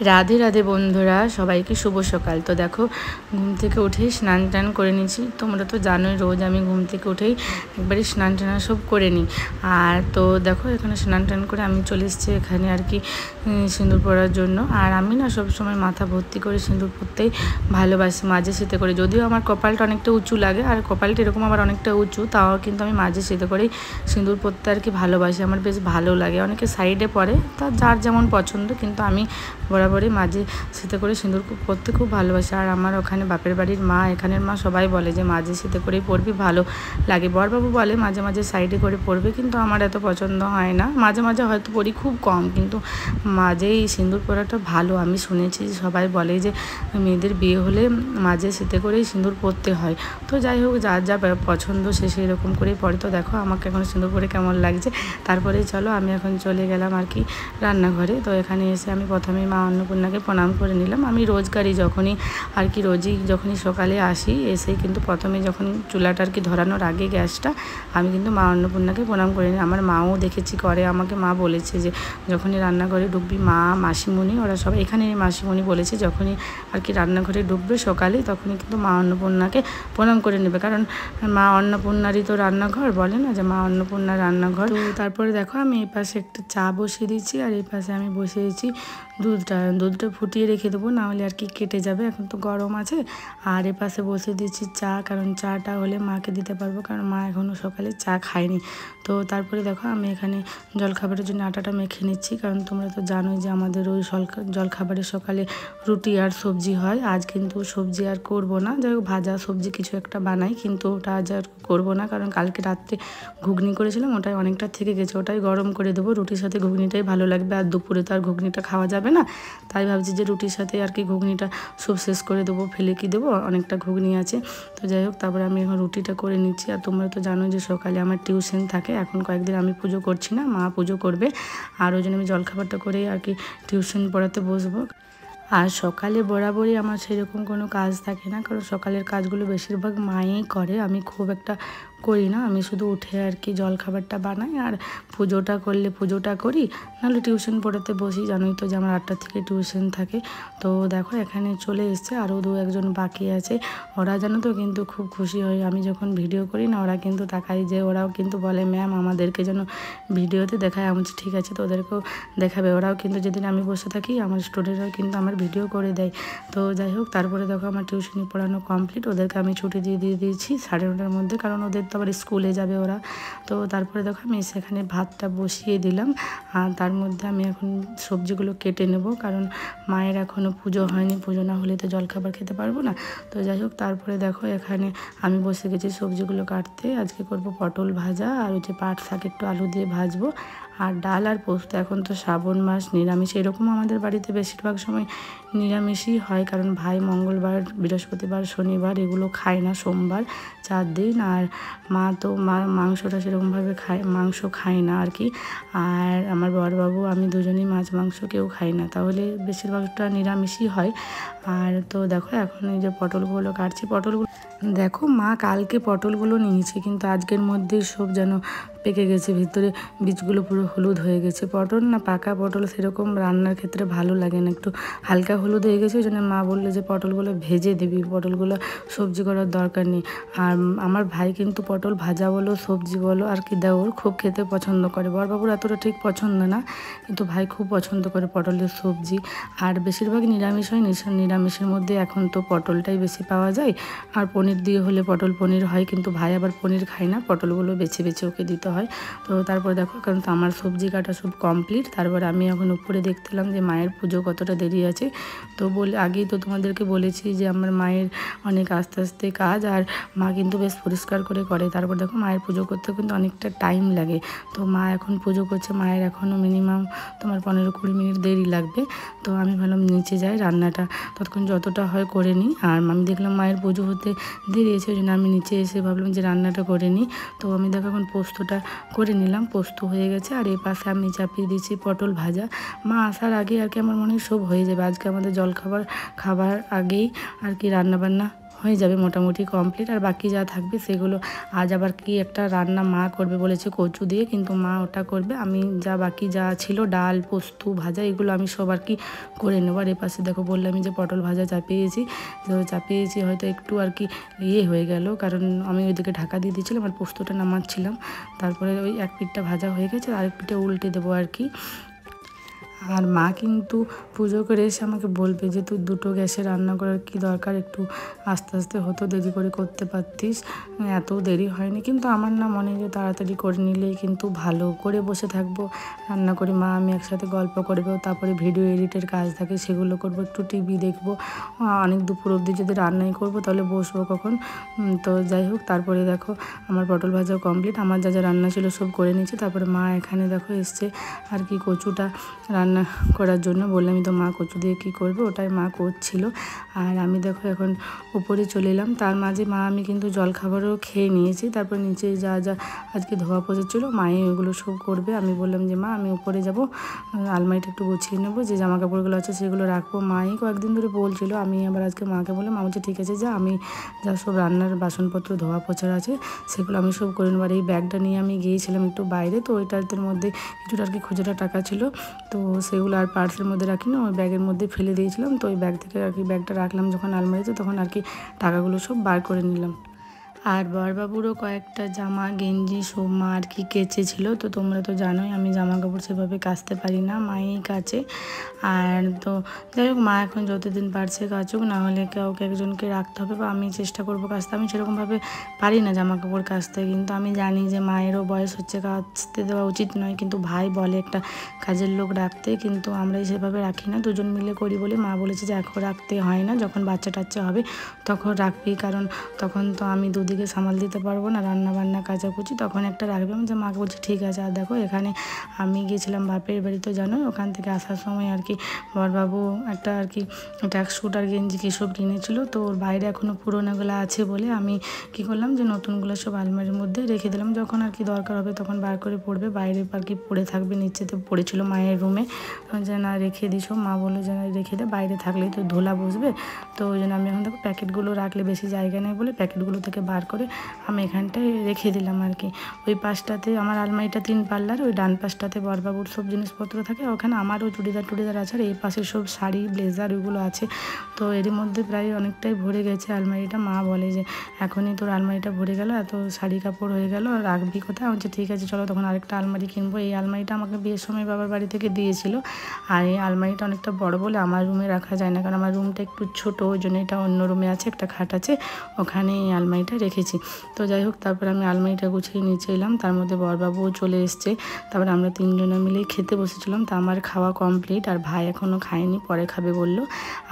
রাধে রাধে বন্ধুরা, সবাইকে শুভ সকাল। তো দেখো, ঘুম থেকে উঠেই স্নান টান করে নিচ্ছি। তোমরা তো জানোই রোজ আমি ঘুম থেকে উঠেই একবারে স্নান টান সব করে নিই। আর তো দেখো, এখানে স্নান টান করে আমি চলে এসেছি এখানে আর কি সিঁদুর পরার জন্য। আর আমি না সবসময় মাথা ভর্তি করে সিঁদুর পরতেই ভালোবাসি, মাঝে শীতে করে। যদিও আমার কপালটা অনেকটা উঁচু লাগে, আর কপালটা এরকম আবার অনেকটা উঁচু, তাও কিন্তু আমি মাঝে শীতে করেই সিঁদুর পরতে আর কি ভালোবাসি। আমার বেশ ভালো লাগে। অনেকে সাইডে পরে, তা যার যেমন পছন্দ, কিন্তু আমি বরাবরই মাঝে শীতে করে সিঁদুর পরতে খুব ভালোবাসি। আর আমার ওখানে বাপের বাড়ির মা, এখানের মা সবাই বলে যে মাঝে শীতে করেই পরবি, ভালো লাগে। বরবাবু বলে মাঝে মাঝে সাইডে করে পরবে, কিন্তু আমার এত পছন্দ হয় না। মাঝে মাঝে হয়তো পরি, খুব কম, কিন্তু মাঝেই সিঁদুর পরাটা ভালো। আমি শুনেছি সবাই বলে যে মেয়েদের বিয়ে হলে মাঝে শীতে করেই সিঁদুর পরতে হয়। তো যাই হোক, যার যা পছন্দ সে সেই রকম করেই পরে। তো দেখো আমাকে এখন সিঁদুর পরে কেমন লাগছে। তারপরে চলো, আমি এখন চলে গেলাম আর কি রান্নাঘরে। তো এখানে এসে আমি প্রথমে মা অন্নপূর্ণাকে প্রণাম করে নিলাম। আমি রোজগারই যখনই আর কি যখনই সকালে আসি, এসেই কিন্তু প্রথমে যখন চুলাটা আর কি ধরানোর আগে গ্যাসটা, আমি কিন্তু মা অন্নপূর্ণাকে প্রণাম করে নিই। আমার মাও দেখেছি করে, আমাকে মা বলেছে যে যখনই রান্নাঘরে ঢুকবি, মা মাসিমণি ওরা সব এখানে মাসিমণি বলেছে যখনই আর কি রান্নাঘরে ঢুকবে সকালে, তখনই কিন্তু মা অন্নপূর্ণাকে প্রণাম করে নেবে। কারণ মা অন্নপূর্ণারই তো রান্নাঘর, বলে না যে মা অন্নপূর্ণার রান্নাঘর। তো তারপরে দেখো, আমি এই পাশে একটা চা বসিয়ে দিচ্ছি, আর এই পাশে আমি বসিয়েছি দুধটা ফুটিয়ে রেখে দেবো, নাহলে আর কি কেটে যাবে। এখন তো গরম আছে। আর এ পাশে বসে দিচ্ছি চা, কারণ চাটা হলে মাকে দিতে পারবো, কারণ মা এখনও সকালে চা খায়নি। তো তারপরে দেখো, আমি এখানে জলখাবারের জন্য আটাটা মেখে নিচ্ছি। কারণ তোমরা তো জানোই যে আমাদের ওই জলখাবারের সকালে রুটি আর সবজি হয়। আজ কিন্তু সবজি আর করব না, যাই হোক ভাজা সবজি কিছু একটা বানাই, কিন্তু ওটা আজ আর করবো না। কারণ কালকে রাত্রে ঘুগনি করেছিলাম, ওটাই অনেকটা থেকে গেছে, ওটাই গরম করে দেবো। রুটির সাথে ঘুগনিটাই ভালো লাগবে, আর দুপুরে তো আর ঘুগনিটা খাওয়া যাবে না। তাই ভাবছি যে রুটির সাথে আর কি ঘুগনিটা সব শেষ করে দেবো, ফেলে কি দেবো, অনেকটা ঘুগনি আছে। তো যাই হোক, তারপরে আমি এখন রুটিটা করে নিচ্ছি। আর তোমরা তো জানো যে সকালে আমার টিউশন থাকে। এখন কয়েকদিন আমি পুজো করছি না, মা পুজো করবে। আর ওই জন্য আমি জলখাবারটা করেই আর কি টিউশন পড়াতে বসবো। আর সকালে বরাবরই আমার সেরকম কোনো কাজ থাকে না, কারণ সকালের কাজগুলো বেশিরভাগ মাই করে, আমি খুব একটা করি না। আমি শুধু উঠে আর কি জলখাবারটা বানাই, আর পুজোটা করলে পুজোটা করি, নাহলে টিউশন পড়াতে বসি। জানোই তো যে আমার 8টা থেকে টিউশন থাকে। তো দেখো, এখানে চলে এসছে, আরও 2-1জন বাকি আছে। ওরা জানো তো কিন্তু খুব খুশি হয় আমি যখন ভিডিও করি না, ওরা কিন্তু তাকাই, যে ওরাও কিন্তু বলে ম্যাম আমাদেরকে যেন ভিডিওতে দেখায়। আমি বলছি ঠিক আছে, তো ওদেরকেও দেখাবে। ওরাও কিন্তু যেদিন আমি বসে থাকি, আমার স্টুডেন্টরাও কিন্তু আমার ভিডিও করে দেয়। তো যাই হোক, তারপরে দেখো আমার টিউশনি পড়ানো কমপ্লিট। ওদেরকে আমি ছুটি দিয়ে দিয়েছি 9:30টার মধ্যে, কারণ ওদের তো আবার স্কুলে যাবে ওরা। তো তারপরে দেখো, আমি সেখানে ভাতটা বসিয়ে দিলাম। আর তার মধ্যে আমি এখন সবজিগুলো কেটে নেব, কারণ মায়ের এখনও পুজো হয়নি, পুজো না হলে তো জলখাবার খেতে পারবো না। তো যাই হোক, তারপরে দেখো এখানে আমি বসে গেছি সবজিগুলো কাটতে। আজকে করব পটল ভাজা, আর ওই যে পাট শাক একটু আলু দিয়ে ভাজবো, আর ডাল আর পোস্ত। এখন তো শ্রাবণ মাস, নিরামিষ। এরকম আমাদের বাড়িতে বেশিরভাগ সময় নিরামিষই হয়, কারণ ভাই মঙ্গলবার, বৃহস্পতিবার, শনিবার এগুলো খায় না, সোমবার 4 দিন। আর মা তো মাংসটা সেরকমভাবে মাংস খায় না আর কি। আর আমার বড়বাবু, আমি দুজনেই মাছ মাংস কেউ খাই না, তাহলে বেশিরভাগটা নিরামিষই হয়। আর তো দেখো, এখন এই যে পটলগুলো কাটছি। পটলগুলো দেখো, মা কালকে পটলগুলো নিয়েছে, কিন্তু আজকের মধ্যেই সব যেন পেকে গেছে, ভিতরে বীজগুলো পুরো হলুদ হয়ে গেছে। পটল না, পাকা পটল সেরকম রান্নার ক্ষেত্রে ভালো লাগে না, একটু হালকা হলুদ হয়ে গেছে। ওই জন্য মা বললো যে পটলগুলো ভেজে দিবি, পটলগুলো সবজি করার দরকার নেই। আর আমার ভাই কিন্তু পটল ভাজা বলো, সবজি বলো আর কি দেওর, খুব খেতে পছন্দ করে। বড়বাবুর এতটা ঠিক পছন্দ না, কিন্তু ভাই খুব পছন্দ করে পটলের সবজি। আর বেশিরভাগ নিরামিষ হয়, নিরামিষের মধ্যে এখন তো পটলটাই বেশি পাওয়া যায়। আর পনির দিয়ে হলে পটল পনির হয়, কিন্তু ভাই আবার পনির খায় না, পটলগুলো বেছে বেছে ওকে দিতে হয়। তো তারপর দেখো, কারণ তো আমার সবজি কাটা সব কমপ্লিট। তারপর আমি এখন উপরে দেখতেলাম যে মায়ের পুজো কতটা দেরি আছে। তো আগেই তো তোমাদেরকে বলেছি যে আমার মায়ের অনেক আস্তে আস্তে কাজ, আর মা কিন্তু বেশ পরিষ্কার করে। তারপর দেখো, মায়ের পুজো করতে কিন্তু অনেকটা টাইম লাগে। তো মা এখন পুজো করছে, মায়ের এখনও মিনিমাম তোমার 15-20 মিনিট দেরি লাগবে। তো আমি ভাবলাম নিচে যাই, রান্নাটা ততক্ষণ যতটা হয় করে নিই। আর আমি দেখলাম মায়ের পুজো হতে দেরি আছে, ওই জন্য আমি নিচে এসে ভাবলাম যে রান্নাটা করে নিই। তো আমি দেখো এখন পোস্তটা করে নিলাম, পোস্ত হয়ে গেছে। আর এই পাশে আমি চাপিয়ে দিয়েছি পটল ভাজা। মা আসার আগে আর কি আমার মনে হয় সব হয়ে যাবে। আজকে আমাদের খাবার আগেই আর কি রান্নাবান্না হয়ে যাবে মোটামুটি কমপ্লিট। আর বাকি যা থাকবে সেগুলো আজ আবার কি একটা রান্না মা করবে বলেছে কচু দিয়ে, কিন্তু মা ওটা করবে। আমি যা বাকি যা ছিল ডাল, পোস্ত, ভাজা এগুলো আমি সব আর কি করে নেবো। আর এপাশে দেখো বললাম যে পটল ভাজা চাপিয়েছি, তো চাপিয়েছি হয়তো একটু আর কি হয়ে গেল, কারণ আমি ওইদিকে ঢাকা দিয়ে দিয়েছিলাম আর পোস্তটা নামাচ্ছিলাম। তারপরে ওই এক পিঠটা ভাজা হয়ে গেছে, আরেক পিঠে উল্টে দেবো আর কি। আর মা কিন্তু পুজো করে এসে আমাকে বলবে যে তুই দুটো গ্যাসে রান্না করার কি দরকার, একটু আস্তে আস্তে হতো, দেরি করে করতে পারতিস, এত দেরি হয়নি। কিন্তু আমার না মনে যে তাড়াতাড়ি করে নিলেই কিন্তু ভালো, করে বসে থাকবো রান্না করে মা আমি একসাথে গল্প করবো, তারপরে ভিডিও এডিটের কাজ থাকে সেগুলো করবো, একটু টিভি দেখবো, অনেক দুপুর অবধি যদি রান্নাই করবো তাহলে বসবো কখন। তো যাই হোক, তারপরে দেখো আমার পটল ভাজাও কমপ্লিট, আমার যা যা রান্না ছিল সব করে নিয়েছি। তারপরে মা এখানে দেখো এসছে আর কি কচুটা রান্না করার জন্য। বললামই তো মা কচু দিয়ে কী করবে, ওটাই মা করছিল। আর আমি দেখো এখন উপরে চলে এলাম, তার মাঝে মা আমি কিন্তু জলখাবারও খেয়ে নিয়েছি। তারপর নিচে যা যা আজকে ধোয়া পড়েছিল মায়ে ওগুলো সব করবে। আমি বললাম যে মা আমি উপরে যাব, আলমারিটা একটু গুছিয়ে নেবো, যে জামা কাপড়গুলো আছে সেগুলো রাখবো। মাই কয়েকদিন ধরে বলছিল, আমি আবার আজকে মাকে বললাম, মা বলছে ঠিক আছে যা, আমি যা সব রান্নার বাসনপত্র ধোয়া পোছার আছে সেগুলো আমি সব করে নেবো। আর এই ব্যাগটা নিয়ে আমি গিয়েছিলাম একটু বাইরে, তো ওইটার মধ্যে কিছুটা আর কি খুচরা টাকা ছিল, তো সেগুলো আর পার্সের মধ্যে রাখি না, ওই ব্যাগের মধ্যে ফেলে দিয়েছিলাম। তো ওই ব্যাগ থেকে আর কি ব্যাগটা রাখলাম যখন আলমারিতে, তখন আর কি টাকাগুলো সব বার করে নিলাম। আর বরবাবুরও কয়েকটা জামা গেঞ্জি সব মা আর কি কেচেছিল। তো তোমরা তো জানোই আমি জামা কাপড় সেভাবে কাচতে পারি না, মাই কাচে। আর তো যাই হোক, মা এখন যতদিন পারছে কাচুক, না হলে কাউকে একজনকে রাখতে হবে, বা আমি চেষ্টা করবো কাচতে। আমি সেরকমভাবে পারি না জামা কাপড় কাচতে, কিন্তু আমি জানি যে মায়েরও বয়স হচ্ছে, কাচতে দেওয়া উচিত নয়, কিন্তু ভাই বলে একটা কাজের লোক রাখতে, কিন্তু আমরা সেভাবে রাখি না, দুজন মিলে করি বলে মা বলেছে যে এখন রাখতে হয় না, যখন বাচ্চা টাচ্চা হবে তখন রাখবি, কারণ তখন তো আমি দুদিকে সামাল দিতে পারবো না, রান্না বান্না কাচাকুচি, তখন একটা রাখবে। আমি যে মাকে বলছি ঠিক আছে। আর দেখো এখানে আমি গিয়েছিলাম বাপের বাড়ি, তো জানো ওখান থেকে আসার সময় আর কি বরবাবু একটা আর কি ট্যাক্স স্যুট আর গেঞ্জি কী সব কিনেছিল, তো ওর বাইরে এখনও পুরোনোগুলো আছে বলে আমি কি করলাম যে নতুনগুলো সব আলমারির মধ্যে রেখে দিলাম, যখন আর কি দরকার হবে তখন বার করে পড়বে, বাইরে আর কি পড়ে থাকবে, নিচেতে পড়েছিল মায়ের রুমে, যে না রেখে দিছো, মা বললো যে না রেখে দে, বাইরে থাকলেই তো ধুলা বসবে। তো ওই জন্য আমি এখন দেখো প্যাকেটগুলো রাখলে বেশি জায়গা নেই বলে প্যাকেটগুলো থেকে বার করে আমি এখানটায় রেখে দিলাম আর কি। ওই পাশটাতে আমার আলমারিটা 3 পাল্লার, ওই ডান পাশটাতে বরবাবুর সব জিনিসপত্র থাকে, ওখানে আমারও চুড়িদার আছে, আর এই পাশে সব শাড়ি ব্লেজার ওইগুলো আছে। তো এরই মধ্যে প্রায় অনেকটাই ভরে গেছে আলমারিটা। মা বলে যে এখনই তোর আলমারিটা ভরে গেল, এত শাড়ি কাপড় হয়ে গেল, রাখবি কোথায়? আমি বলছি ঠিক আছে চলো তখন আরেকটা আলমারি কিনবো। এই আলমারিটা আমাকে বিয়ের সময় বাবার বাড়ি থেকে দিয়েছিল, আর এই আলমারিটা অনেকটা বড় বলে আমার রুমে রাখা যায় না, কারণ আমার রুমটা একটু ছোটো, ওই জন্য এটা অন্য রুমে আছে, একটা খাট আছে, ওখানে এই আলমারিটা রেখেছি। তো যাই হোক, তারপর আমি আলমারিটা গুছিয়ে নিচে এলাম, তার মধ্যে বরবাবুও চলে এসছে। তারপরে আমরা 3 জনে মিলেই খেতে বসেছিলাম। তা আমার খাওয়া কমপ্লিট, আর ভাই এখনও খায়নি, পরে খাবে বললো।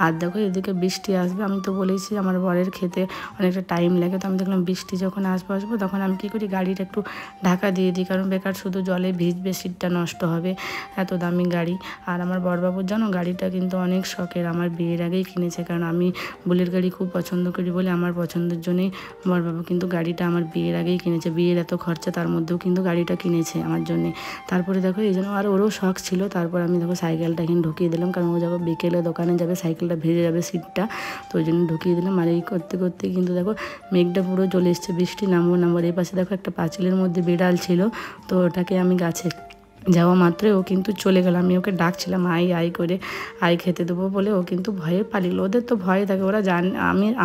আর দেখো এদিকে বৃষ্টি আসবে, আমি তো বলেছি আমার বরের খেতে অনেকটা টাইম লাগে, তো আমি দেখলাম বৃষ্টি যখন আসবো তখন আমি কী করি গাড়িটা একটু ঢাকা দিয়ে দিই, কারণ বেকার শুধু জলে ভিজবে, সিটটা নষ্ট হবে, এত দামি গাড়ি। আর আমার বরবাবুর জানো গাড়িটা কিন্তু অনেক শখের, আমার বিয়ের আগেই কিনেছে, কারণ আমি বুলেট গাড়ি খুব পছন্দ করি বলে আমার পছন্দের জন্যই বরবাবু কিন্তু গাড়িটা আমার বিয়ের আগেই কিনেছে, বিয়ের এত খরচা তার মধ্যেও কিন্তু গাড়িটা কিনেছে আমার জন্যে। তারপরে দেখো এই জন্য আর ওরও শখ ছিল। তারপর আমি দেখো সাইকেলটা এখানে ঢুকিয়ে দিলাম, কারণ ও যখন বিকেলে দোকানে যাবে সাইকেলটা ভেজে যাবে সিটটা, তো ওই জন্য ঢুকিয়ে দিলাম। আর এই করতে করতে কিন্তু দেখো মেঘটা পুরো চলে এসছে, বৃষ্টি নামবো। এই পাশে দেখো একটা পাঁচিলের মধ্যে বিড়াল ছিল, তো ওটাকে আমি গাছে যাওয়া মাত্রই ও কিন্তু চলে গেল, আমি ওকে ডাকছিলাম আই করে, আই খেতে দেবো বলে, ও কিন্তু ভয়ে পালিল। ওদের তো ভয়ে থাকে, ওরা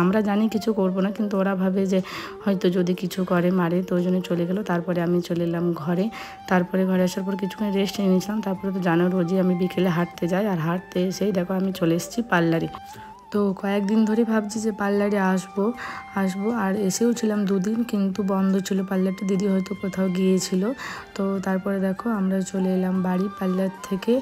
আমরা জানি কিছু করবো না, কিন্তু ওরা ভাবে যে হয়তো যদি কিছু করে মারে, তো ওই জন্য চলে গেলো। তারপরে আমি চলে এলাম ঘরে, তারপরে ঘরে আসার পর কিছুক্ষণ রেস্ট নিয়ে নিয়েছিলাম। তারপরে তো জানো রোজই আমি বিকেলে হাঁটতে যাই, আর হাঁটতে এসেই দেখো আমি চলে এসেছি পার্লারে। তো কয়েকদিন ধরে ভাবছি যে পার্লারে আসবো, আর এসেও ছিলাম 2 দিন, কিন্তু বন্ধ ছিল পার্লারটা, দিদি হয়তো কোথাও গিয়েছিল। তো তারপরে দেখো আমরা চলে এলাম বাড়ি পার্লার থেকে।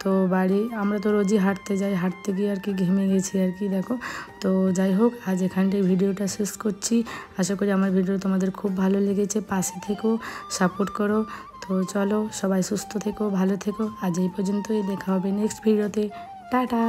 তো বাড়ি আমরা তো রোজই হাঁটতে যাই, হাঁটতে গিয়ে আর কি ঘেমে গেছি আর কি দেখো। তো যাই হোক, আজ এখানটায় ভিডিওটা শেষ করছি। আশা করি আমার ভিডিও তোমাদের খুব ভালো লেগেছে, পাশে থেকো, সাপোর্ট করো। তো চলো সবাই সুস্থ থেকো, ভালো থেকো। আজ এই পর্যন্তই, দেখা হবে নেক্সট ভিডিওতে। টাটা।